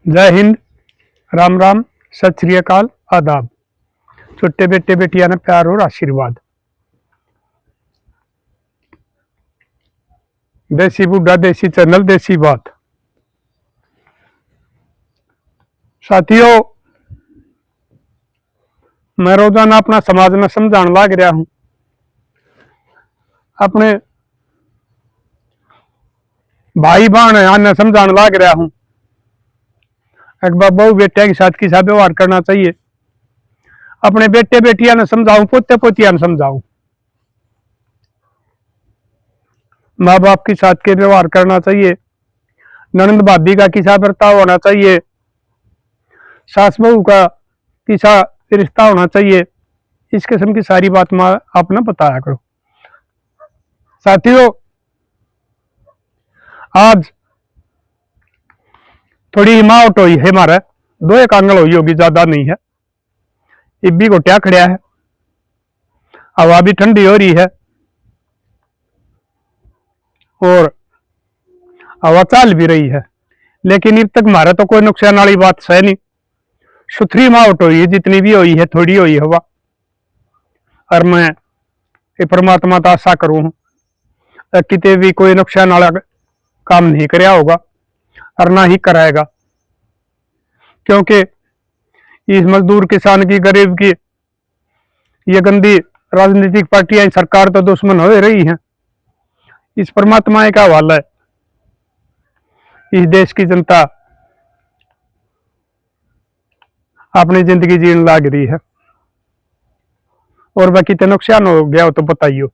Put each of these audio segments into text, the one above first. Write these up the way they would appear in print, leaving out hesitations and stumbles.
जय हिंद, राम राम, सत श्री अकाल, आदाब। छोटे बेटे बेटियां ने प्यार और आशीर्वाद। देसी बुढ़ा देसी चैनल देसी बात। साथियों, मैं रोजाना अपना समाज में समझाने लाग रहा हूं। अपने भाई बहन आने समझाने लाग रहा हूं। एक बहु बेटिया के साथ किसा व्यवहार करना चाहिए। अपने बेटे बेटियां ने समझाऊं, पोते पोतियां ने समझाऊं। माँ बाप के साथ के व्यवहार करना चाहिए। ननंद भाभी का किसा बर्ताव होना चाहिए। सास बहू का किसा रिश्ता होना चाहिए। इस किस्म की सारी बात मैं आपने बताया करो। साथियों, आज थोड़ी हिमावट हुई है। हमारा 2-1 आंगल हुई होगी, ज्यादा नहीं है। इब्बी घोटिया खड़िया है। हवा भी ठंडी हो रही है और हवा चाल भी रही है, लेकिन अब तक हमारा तो कोई नुकसान वाली बात है नहीं। सुथरी हिमावट हुई है, जितनी भी हुई है थोड़ी हुई हवा। और मैं परमात्मा तो आशा करूं कितने भी कोई नुकसान वाला काम नहीं कराया होगा और ना ही कराएगा, क्योंकि इस मजदूर किसान की गरीब की ये गंदी राजनीतिक पार्टियां सरकार तो दुश्मन हो रही हैं। इस परमात्मा का हवाला है। इस देश की जनता अपनी जिंदगी जीने लाग रही है और बाकी तो नुकसान हो गया हो तो बताइयो।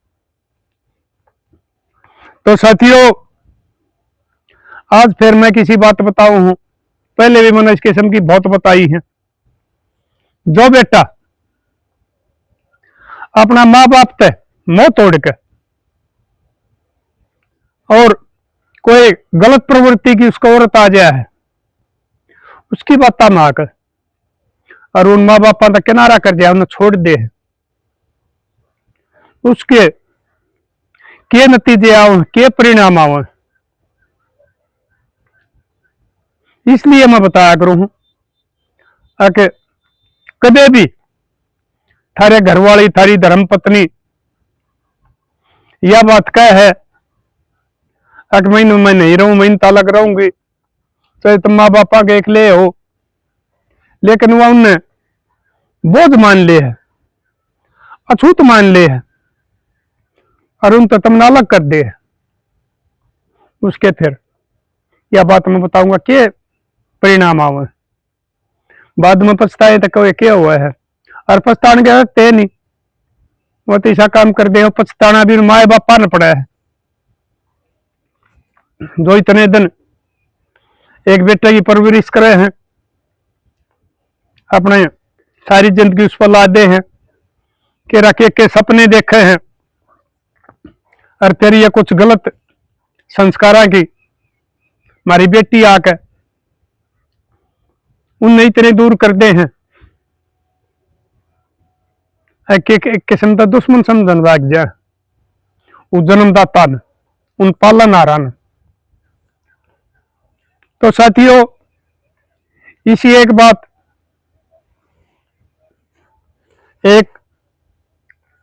तो साथियों, आज फिर मैं किसी बात बताऊं हूं। पहले भी मैंने इस किस्म की बहुत बताई है। जो बेटा अपना माँ बाप ते मुंह तोड़ के और कोई गलत प्रवृत्ति की उसको औरत आ जाए है, उसकी बात ना आकर और उन माँ बापा का किनारा कर दिया, उन्हें छोड़ दे, उसके के नतीजे आवे, के परिणाम आवे। इसलिए मैं बताया करूं हूं कि कभी भी थारे घर वाली, थारी धर्म पत्नी यह बात कह है कि महीनों मैं नहीं रहूं, महीने तक रहूंगी, चाहे तुम माँ बापा के एक ले हो, लेकिन वह उनने बोझ मान ले है, अछूत मान ले है और उन तो तुमने अलग कर दे है। उसके फिर यह बात मैं बताऊंगा के परिणाम आवे। बाद में पछताए तो कोई क्या हुआ है, और पछताने के रखते नहीं। वो तो ऐसा काम कर दे, पछताना भी माए बापा ने पड़ा है। जो इतने दिन एक बेटे की परवरिश करे हैं, अपने सारी जिंदगी उस पर लादे हैं कि रखे के सपने देखे हैं, और तेरी ये कुछ गलत संस्कारा की हमारी बेटी आकर उन्हें इतने दूर कर दे हैं। एक किस्म का दुश्मन समझन लग जाए उस जन्मदाता ने, उन पालनहारा ने। तो साथियों, इसी एक बात, एक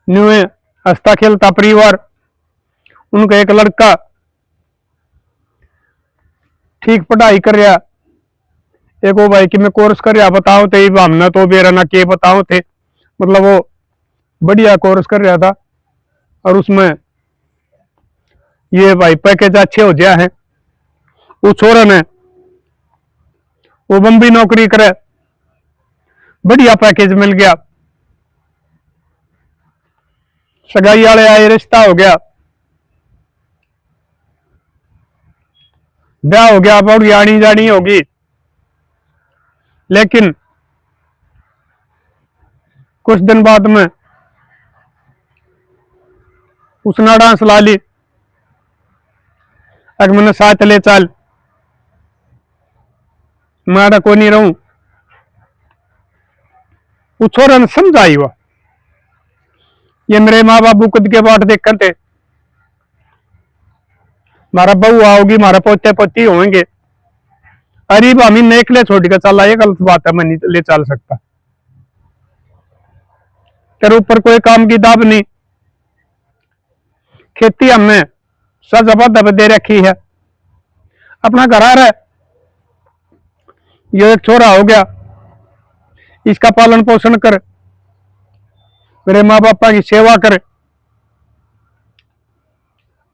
न्यू हंसता खेलता परिवार, उनका एक लड़का ठीक पढ़ाई कर रहा, एक वो भाई कि मैं कोर्स कर रहा, बताओ थे हमने तो बेरा ना के बताओ थे, मतलब वो बढ़िया कोर्स कर रहा था और उसमें ये भाई पैकेज अच्छे हो गया है। उस छोरा ने वो बम्बई नौकरी करे, बढ़िया पैकेज मिल गया, सगाई वाले आए, रिश्ता हो गया, ब्याह हो गया, बड़ी आनी जानी होगी। लेकिन कुछ दिन बाद में उसने डांस ला ली, अगर मैंने साथ ले चल, मैं को नहीं रहूं। उस छोरा ने समझाई, वह ये मेरे माँ बाबू खुद के बाट देखते थे, मारा बहू आओगी, मारा पोते पोती होंगे अरे भाभी नेकले छोड़ के चला, ये गलत बात है, मैं नहीं ले चल सकता। तेरे ऊपर कोई काम की दाब नहीं, खेती हमने सजबा दब दे रखी है, अपना घर आ रहा है। ये एक छोरा हो गया, इसका पालन पोषण कर, मेरे माँ बापा की सेवा कर।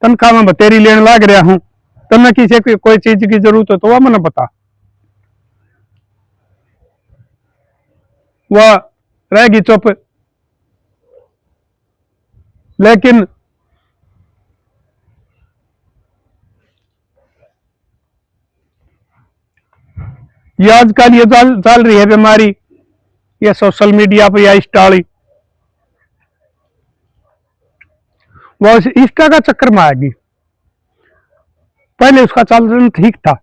तनख्वाह में बतेरी लेने लाग रहा हूं, तो मैं किसी को कोई चीज की जरूरत हो तो वह मैंने बता, वह रहेगी चुप। लेकिन ये आजकल ये चल रही है बीमारी, ये सोशल मीडिया पे या इंस्टाली, वो इंस्टा का चक्कर में आएगी। पहले उसका चलन ठीक था,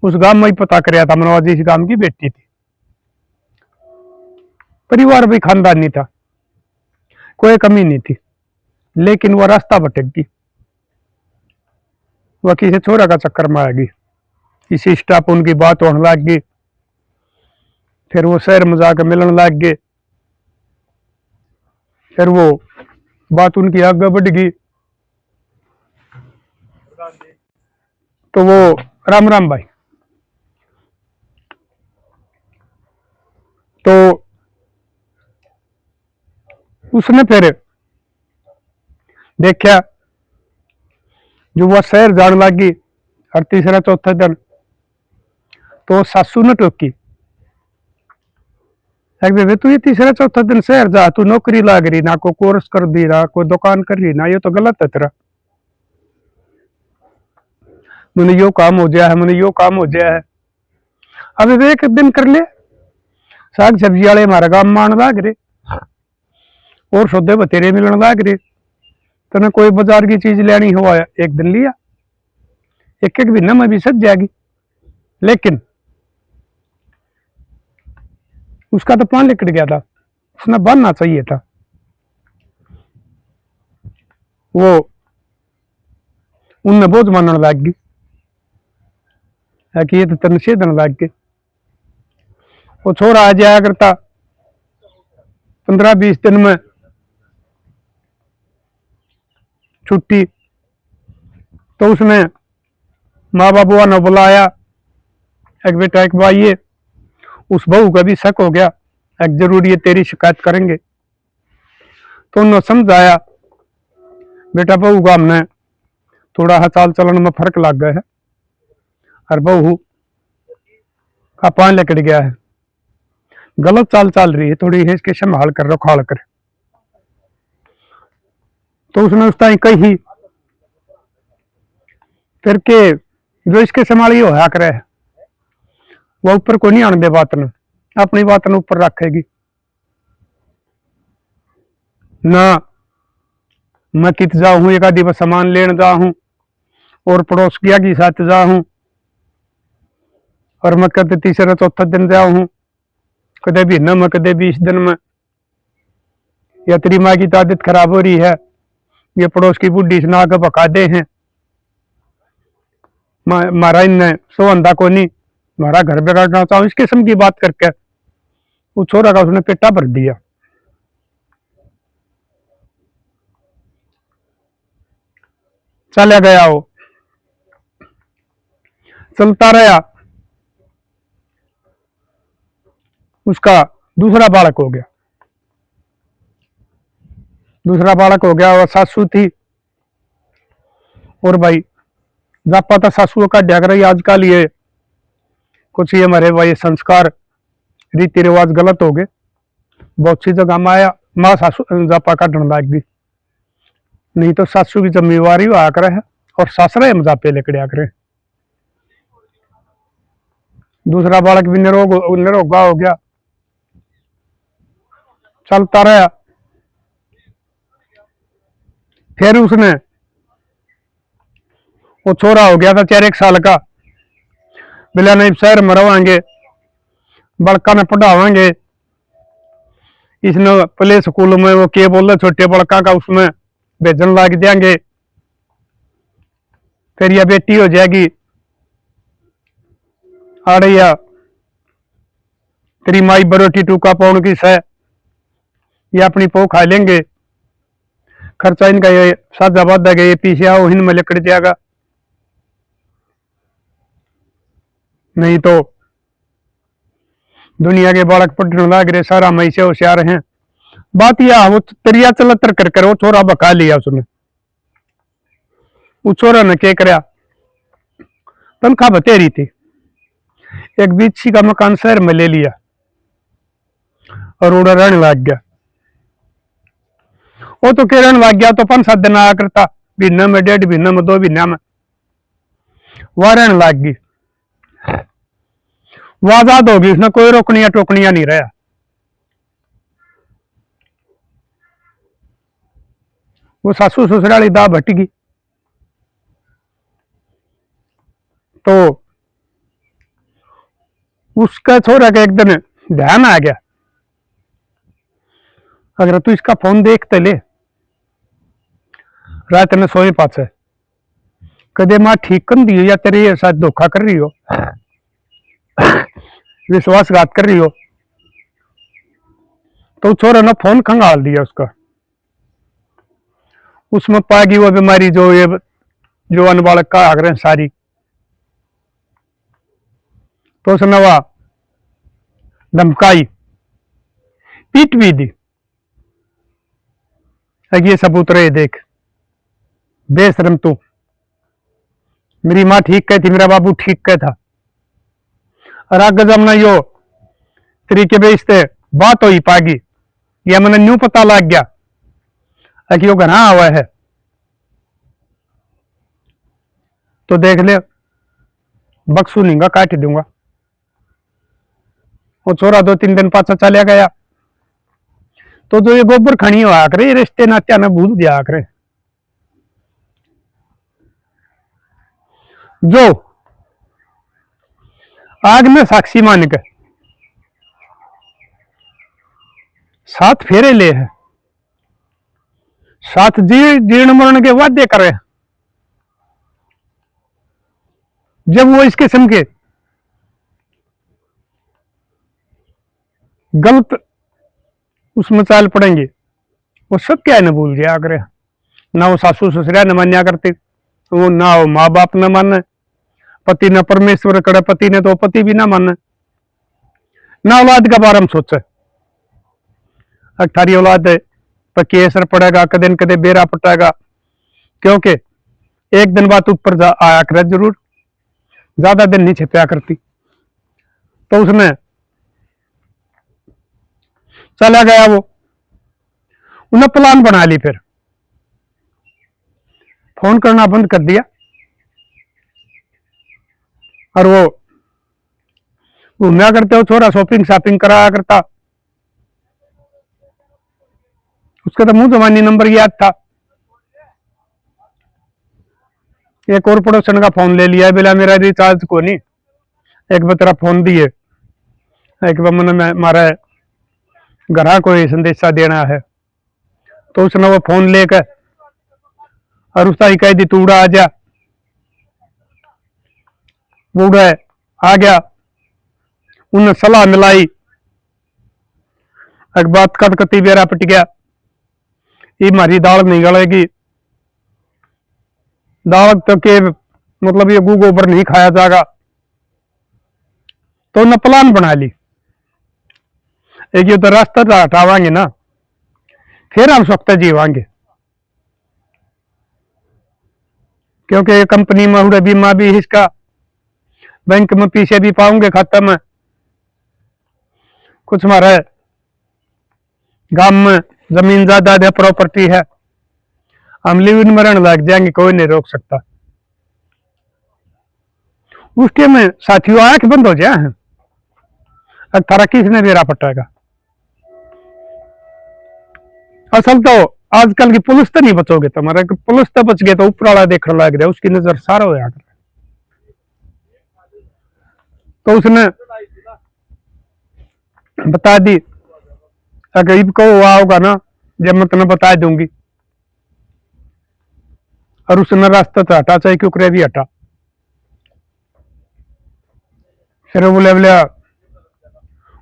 उस गांव में ही पता कराया था, मनोज इस गांव की बेटी थी, परिवार भी खानदानी था, कोई कमी नहीं थी, लेकिन वह रास्ता भटक गई, वह किसी छोरा का चक्कर में आएगी। इस इंस्टा पर उनकी बात होने लग गई, फिर वो शहर में जाकर मिलने लग गए, फिर वो बात उनकी आगे बढ़ गई। तो वो राम राम भाई, तो उसने फिर देखा, जो वह शहर जाने लगी, और तीसरा चौथा दिन तो सासू ने टोकी, बेबे तू ये तीसरा चौथा दिन शहर जा, तू नौकरी लाग रही ना, कोई कोर्स कर दी ना, कोई दुकान कर रही ना, ये तो गलत है तेरा। मैंने यो काम हो गया है, मैंने यो काम हो गया है। अब एक दिन कर ले, साग सब्जी वाले हमारा गांव मान लाग रहे, और सौदे बतेरे मिलने लाग रहे, तने कोई बाजार की चीज लेनी हो एक दिन लिया, एक एक महीना में भी सज जाएगी। लेकिन उसका तो पान निकल गया था, उसने बनना चाहिए था। वो उनने बोझ मानने लग गई कि ये तो तेन सेधन लग गए। वो छोरा आ जाया करता 15-20 दिन में छुट्टी, तो उसने माँ बाबुआ ने बुलाया, एक बेटा एक भाई है, उस बहू का भी शक हो गया, एक जरूरी है तेरी शिकायत करेंगे। तो उन्होंने समझाया, बेटा बहू का हमने थोड़ा चाल चलन में फर्क लग गया है, और बहू का पान लकड़ गया है, गलत चाल चल रही है, थोड़ी है इसके संभाल कर रखाल कर। तो उसने उस टाइम कही फिर के जो इसके संभाली होया करे, वह ऊपर को नहीं आने दे बात ने, अपनी बात ने ऊपर रखेगी ना। मैं कित जाऊं, एक आदि सामान लेने जाऊं, और पड़ोस किया के साथ जाऊं, और मैं कदे तीसरा चौथा दिन जाऊं, कदे भी न, मैं कदे 20 दिन में। या तेरी माँ की आदत खराब हो रही है, ये पड़ोस की बुढ़ी से ना भका दे हैं, मारा इनने सो अंधा को नहीं, मारा घर बिगाड़ना चाहूं, इस किस्म की बात करके वो छोरा का उसने पेटा भर दिया। चला गया, वो चलता रहा, उसका दूसरा बालक हो गया, दूसरा बालक हो गया। और सासू थी, और भाई जापा था सासुओं का ढक रही। आजकल ये कुछ ये हमारे भाई संस्कार रीति रिवाज गलत हो गए, बहुत सी जगह में आया माँ सासू जापा काटने लग गई, नहीं तो सासू की जिम्मेवारी हुआ करे है, और सासरा हम जापे लेकड़िया करे। दूसरा बालक भी निरोगा हो गया, चलता रहा। फिर उसने वो छोरा हो गया था 4-1 साल का, बिला नहीं शहर में रवांगे, बड़का ने पढ़ावांगे, इसने प्ले स्कूल में वो के बोले छोटे बड़का का उसमें भेजन लग देंगे, फिर यह बेटी हो जाएगी। आड़िया तेरी माई बरोटी टूका पौन की सह, ये अपनी पो खा लेंगे, खर्चा इनका ये साजा वादा गए पीछे आओ हिन में लकड़ जाएगा, नहीं तो दुनिया के बालक पढ़ने लाग रहे सारा मई से होशियार हैं। बात यह वो तरिया चलतर कर वो छोरा बका लिया उसने, उस छोरा ने क्या कराया, तनख्वाह बतेरी थी, एक बीची का मकान शहर में ले लिया और उड़ा रहने लग गया। वो तो रहने लग गया तो 5-7 दिन आया करता, महीने में 1.5 महीने में 2 महीने में वह रहने लग गई। वो आजाद होगी, उसने कोई रोकनिया टोकनिया नहीं रहा। वो सासू ससुराली दा भटकी तो उसका छोरा का एक दिन ध्यान आ गया, अगर तू इसका फोन देखते ले, रात ने सोए पास कदे मां ठीक कर दी हो या तेरे साथ धोखा कर रही हो, विश्वासघात कर रही हो, तो छोरा ने फोन खंगाल दिया उसका। उसमें पाएगी वो बीमारी जो ये जो अनबालक का आग्रह सारी, तो उसने वह धमकाई, पीट भी दी, ये सबूत रहे देख, बेशरम तू, मेरी माँ ठीक कह थी, मेरा बाबू ठीक कह था, और आगे जमना यो तरीके बेचते बात हो ही पागी, या मैंने न्यू पता लग गया कि वो घना हुआ है, तो देख ले बक्सू नहीं काट दूंगा। वो छोरा 2-3 दिन पाछा चलिया गया, तो जो ये गोबर खनी हुआ करे रिश्ते नात्या ने भूल दिया करे, जो आग में साक्षी मान के 7 फेरे ले है, 7 जीर्ण मरण के वादे करे, जब वो इस किस्म के गलत उसमें चाल पड़ेंगे, वो सब क्या न भूल गया करे, ना वो सासू ससुरा न मान्या करते, वो ना वो माँ बाप न माने, पति न परमेश्वर करे, पति ने तो पति भी ना माने, ना औलाद का बारे में सोचे, अठारी औलाद पर असर पड़ेगा, कदे न कदे बेरा पटेगा, क्योंकि एक दिन बाद ऊपर आया करे जरूर, ज्यादा दिन नहीं छिपया करती। तो उसने चला गया, वो उन्हें प्लान बना ली, फिर फोन करना बंद कर दिया, और वो घूमया करते हो छोरा, शॉपिंग कराया करता, उसका तो मुंह जमानी नंबर याद था। एक और पड़ोसन का फोन ले लिया, बिला मेरा रिचार्ज को नहीं, एक बार तेरा फोन दिए, एक बार मैंने मारा घर कोई संदेशा देना है, तो उसने वो फोन लेकर और उसका ही कह दी तू उड़ा आ जा, वो उड़ा आ गया, उन्हें सलाह मिलाई, एक बात कति बेरा पट गया, ये हमारी दाल नहीं गलेगी, दाल तो के मतलब ये गू गोबर नहीं खाया जाएगा, तो उन्हें प्लान बना ली, एक ये तो रास्ता हटावांगे ना, फिर हम सख्त जीवांगे, क्योंकि कंपनी में उड़े बीमा भी इसका, बैंक में पीछे भी पाऊंगे खाता में, कुछ हमारे गांव में जमीन ज्यादा है, प्रॉपर्टी है, हम लिविन मरण लग जाएंगे, कोई नहीं रोक सकता। उसके में साथियों आंख बंद हो जाए, अठारह किसने बेरा पटाएगा। असल तो आजकल की पुलिस तो नहीं बचोगे तुम्हारा, पुलिस तो बच गए तो ऊपर वाला देखने लग रहा है, उसकी नजर सारा हो जाकर, तो उसने बता दी, गरीब को हुआ होगा ना, जब मैं तुम्हें बता दूंगी, और उसने रास्ता तो हटा, चाहे क्यों करे भी हटा। फिर वो बोले बोले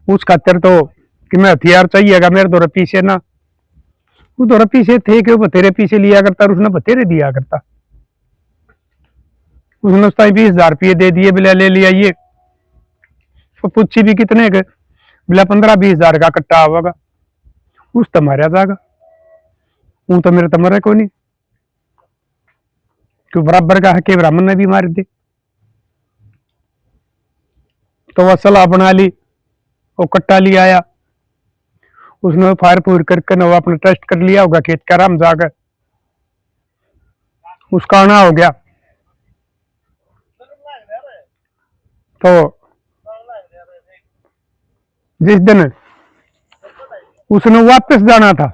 उस खातिर तो कि मैं हथियार चाहिएगा मेरे दो पीछे ना, वो दो पीछे थे कि वो बतेरे पीछे लिया करता और उसने बतेरे दिया करता। उसने उस 20,000 रुपये दे दिए, बिला ले लिया ये। तो पूछी भी कितने के, बिला 15-20 हजार का कट्टा होगा। उस तो मारा जाएगा, वो तो मेरे तो मरे को नहीं, क्यों बराबर का है कि ब्राह्मण ने भी मार दी। तो वह सलाह बना ली, वो कट्टा लिया आया, उसने फायर फूर करके ना वो अपने टेस्ट कर लिया होगा खेत का राम जाकर, उसका आना हो गया। तो जिस दिन उसने वापस जाना था,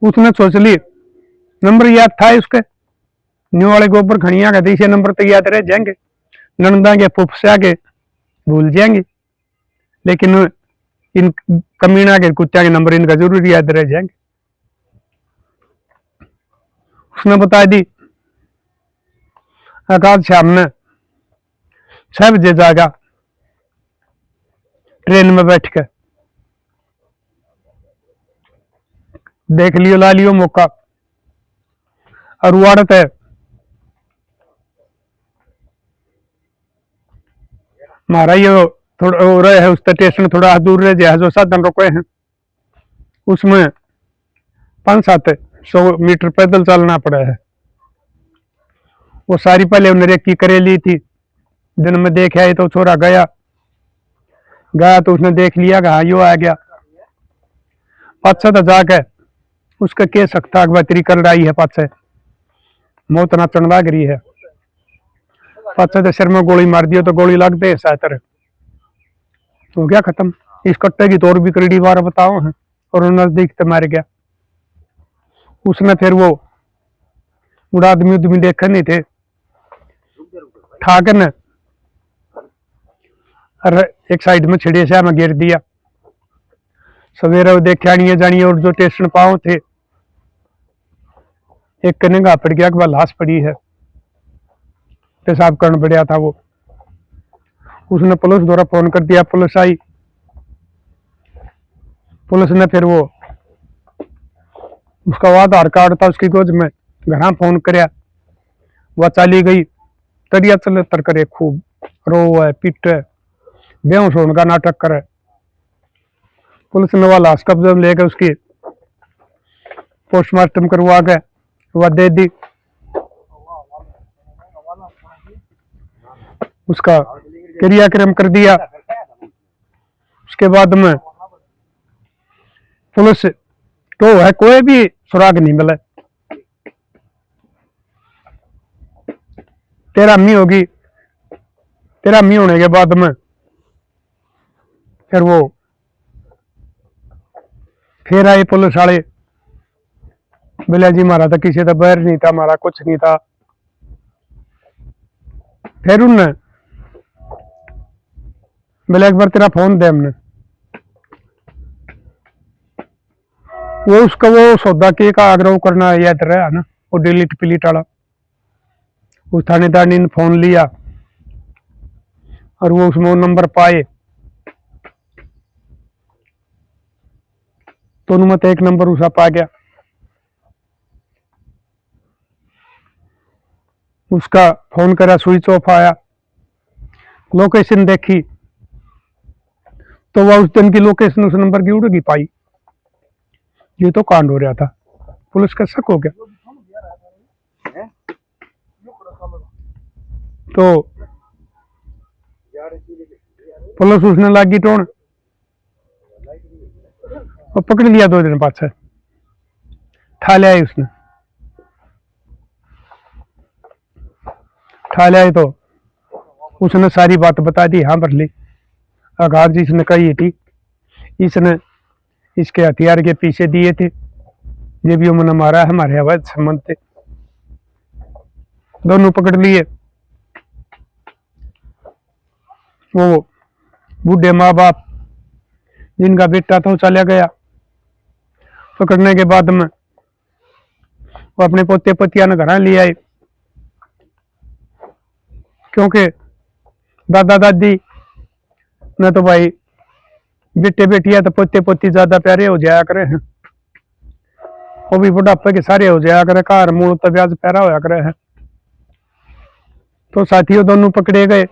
उसने सोच ली नंबर याद था उसके, न्यू वाले गोबर खनिया का तीसरे नंबर तो याद रह जाएंगे, नंदा के फुफसा के भूल जाएंगे, लेकिन इन कमीना के कुत्ता के नंबर इनका जरूर याद रह जाएंगे। उसने बता दी आकाश शाम ने 6 बजे जाएगा, ट्रेन में बैठ कर देख लियो, ला लियो मौका। और वाड़त है हमारा ये थोड़ा रहे है, उस स्टेशन थोड़ा दूर रह जाए, जो साधन रुके हैं उसमें 500-700 मीटर पैदल चलना पड़ा है। वो सारी पहले उन्हें रेकी करे ली थी, दिन में देख आए तो छोरा गया तो उसने देख लिया कि हाँ यो आ गया। पाछे तो जाके उसका कह सकता बतरी कर रही है, पाछे मौत नाचन लाग रही है, पाछे तो सिर में गोली मार दियो तो गोली लग दे सातर हो गया खत्म। इस कट्टे की तौर भी करीडी बार बताओ है, और नजदीक से मार गया। उसने फिर वो उड़ा आदमी उदमी देखे नहीं थे, ठाकर ने एक साइड में छिड़े से में गिर दिया। सवेरे वो देखा नहीं जानिए, और जो स्टेशन पाओ थे एक कने का पड़ गया कि लाश पड़ी है, पेशाब करने बढ़िया था वो। उसने पुलिस द्वारा फोन कर दिया, पुलिस आई, पुलिस ने फिर वो उसका आधार कार्ड था उसकी गोद में, घर फोन कराया, वह चली गई। तड़िया चलतर करे, खूब रो है पीटे, बेहोश होने का नाटक करे। पुलिस ने वह लाश कब्जे में लेकर उसकी पोस्टमार्टम करवा के वह दे दी। उसका क्रियाक्रम कर दिया। उसके बाद में पुलिस तो है कोई भी सुराग नहीं मिला। 13 होगी, 13 होने के बाद में फिर वो फिर आए पुलिस वाले, बोले जी हमारा तो किसी का बैर नहीं था, हमारा कुछ नहीं था। फिर उनने बोले एक बार तेरा फोन दे, हमने वो उसका वो सौदा के का आग्रह करना याद रहा ना, वो डिलीट पिलीट वाला। उस थानेदार ने फोन लिया और वो उसमें नंबर पाए, तो उनमें तो एक नंबर उसका पा गया। उसका फोन करा, स्विच ऑफ आया। लोकेशन देखी तो वह उस दिन की लोकेशन उस नंबर की उड़गी पाई। ये तो कांड हो रहा था, पुलिस का शक हो गया। तो पुलिस उसने लागी टोन और पकड़ लिया। 2 दिन पाछे ठा लिया उसने, ठा लिया तो उसने सारी बात बता दी। हाँ भरली आघात जिसने कही थी, इसने इसके हथियार के पीछे दिए थे, ये भी उन्होंने मारा है, हमारे अवैध संबंध थे। दोनों पकड़ लिए। वो बूढ़े माँ बाप जिनका बेटा था वो चला गया। पकड़ने के बाद में वो अपने पोते पोतिया ने घर ले आए, क्योंकि दादा दादी न तो भाई बेटे बेटिया तो पोते पोती ज्यादा प्यारे हो जाया करे हैं, वो भी बुढ़ापे के सारे हो जाया करे, कार मूल तो ब्याज प्यारा होया करे है। तो साथियों दोनों पकड़े गए,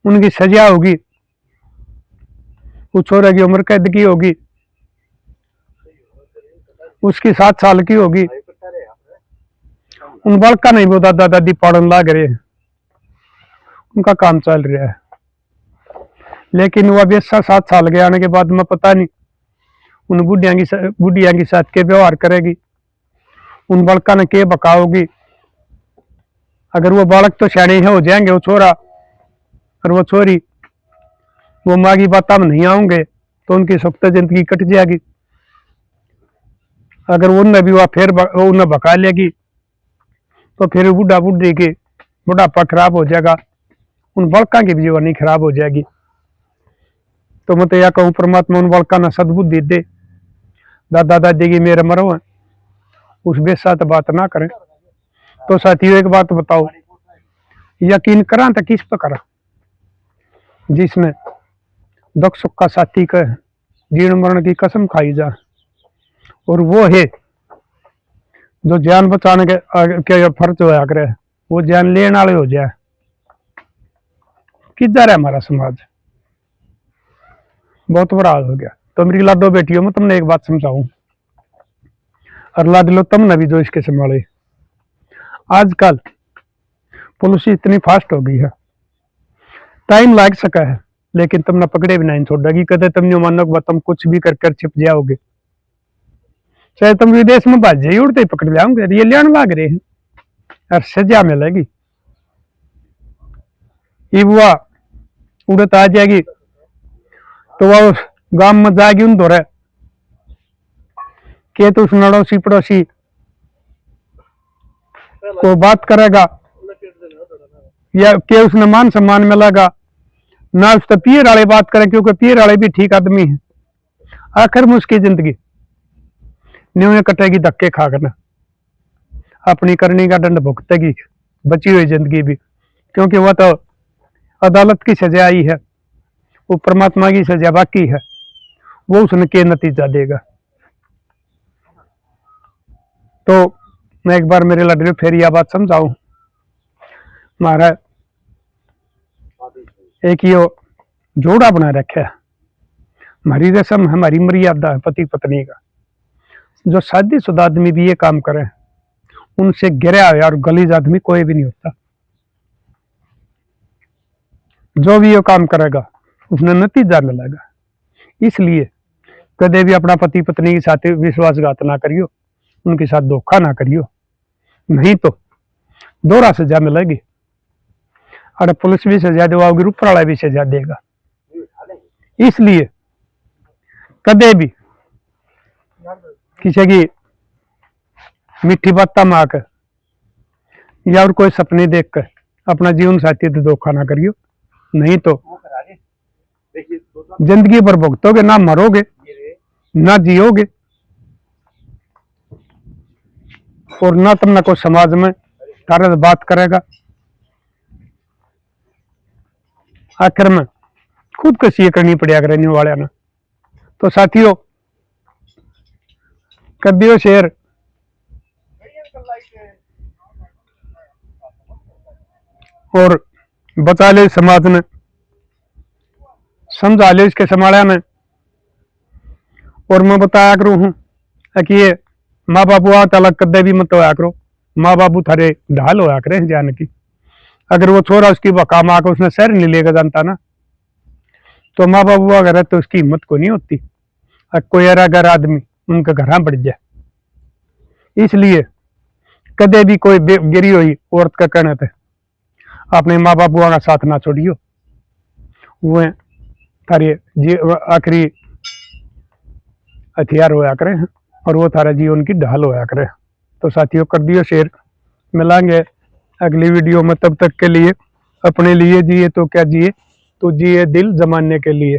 उनकी सजा होगी, उस छोरे की उम्र कैद की होगी, उसकी 7 साल की होगी। उन बालका नहीं वो दादा दादी पढ़न लाग रहे हैं, उनका काम चल रहा है। लेकिन वह बेसा 7 साल के आने के बाद में पता नहीं उन बुढ़िया की साथ के व्यवहार करेगी, उन बालका ने के बकाओगी। अगर वो बालक तो सियाने है हो जाएंगे, वो छोरा और वो छोरी वो माँ की बातों में नहीं आऊंगे तो उनकी सुख जिंदगी कट जाएगी। अगर उनने भी वह फिर उन्हें बका लेगी तो फिर बुढ़ा बुढ़ी की बुढ़ापा खराब हो जाएगा, उन बालका की भी जीवनी खराब हो जाएगी। तो मैं तो यह कहूँ परमात्मा उन बालका ने सद्बुद्धि दे, दादा दादी की मेरे मरो है, उस बेसात बात ना करें। तो साथियों एक बात बताओ, यकीन करा तो किस पर करा? जिसने दुख सुख का साथी का जीवन मरण की कसम खाई जा, और वो है जो जान बचाने के फर्ज होया करे, वो जान लेने वाले हो जाए। किधर है हमारा समाज? बहुत बुरा हाल हो गया। तो मेरी लाडो बेटियों में तुमने एक बात समझाऊं, और लाद लो तुमने भी जो इसके संभाले। आजकल पुलिस इतनी फास्ट हो गई है, टाइम लग सका है, लेकिन तुमने पकड़े भी नहीं छोड़ेगी। कदे तुम नहीं मानो तुम कुछ भी कर छिप जाओगे, चाहे तुम विदेश में भाज जाइए, उड़ते ही पकड़ जाओगे। ये लेन लाग रहे हैं और सजा मिलेगी। बुआ उड़त आ जाएगी तो वह गांव में जाएगी, उन दौरे के तो उस नड़ोसी पड़ोसी को बात करेगा, या के उसने मान सम्मान मिलेगा ना, उस तो पियर वाले बात करें, क्योंकि पियर वाले भी ठीक आदमी है। आखिर में उसकी जिंदगी न्यू कटेगी धक्के खाकर ना, अपनी करनी का दंड भुगतेगी बची हुई जिंदगी भी, क्योंकि वह तो अदालत की सजा आई है, वो परमात्मा की सजा बाकी है, वो उसने के नतीजा देगा। तो मैं एक बार मेरे लड़के फिर यह बात समझाऊं, हमारा एक यो जोड़ा बना रखा है, हमारी रस्म है, हमारी मर्यादा है पति पत्नी का। जो शादीशुदा आदमी भी ये काम करे, उनसे गिरा और गलीज आदमी कोई भी नहीं होता। जो भी ये काम करेगा उसने नतीजा मिलेगा। इसलिए कदे भी अपना पति पत्नी के साथ विश्वासघात ना करियो, उनके साथ धोखा ना करियो, नहीं तो दोहरा सजा मिलेगी। और पुलिस भी सजा दिवाओगी, ऊपर वाला भी सजा देगा। इसलिए कदे भी किसी की मीठी बात में आकर या और कोई सपने देखकर अपना जीवन साथी तो धोखा ना करियो, नहीं तो जिंदगी भर भुगतोगे, ना मरोगे ना जियोगे, और ना तुमने कोई समाज में तारा बात करेगा। आखिर में खुद को सी करनी पड़ेगा रहने वाले ना। तो साथियों कदियो शेर और बचा ले समाज ने, समझा ले इसके संभाला ने। और मैं बताया करूं हूं कि ये माँ बापू अलग कदे भी मत होया करो, माँ बापू थारे ढाल होया करे जान की। अगर वो छोरा उसकी बका माँ को उसने शहर नहीं लेकर जानता ना, तो माँ बापू अगर तो उसकी हिम्मत को नहीं होती, कोई अगर आदमी उनके घर बढ़ जाए। इसलिए कदे भी कोई गिरी हुई औरत का कहने पे अपने माँ बापू का साथ ना छोड़ियो, वो थारे आखिरी हथियार होया करे और वो थारा जीवन की ढाल होया करे। तो साथियों कर दियो शेयर, मिलांगे अगली वीडियो में। तब तक के लिए अपने लिए जिए तो क्या जिए, तो जिए दिल जमाने के लिए।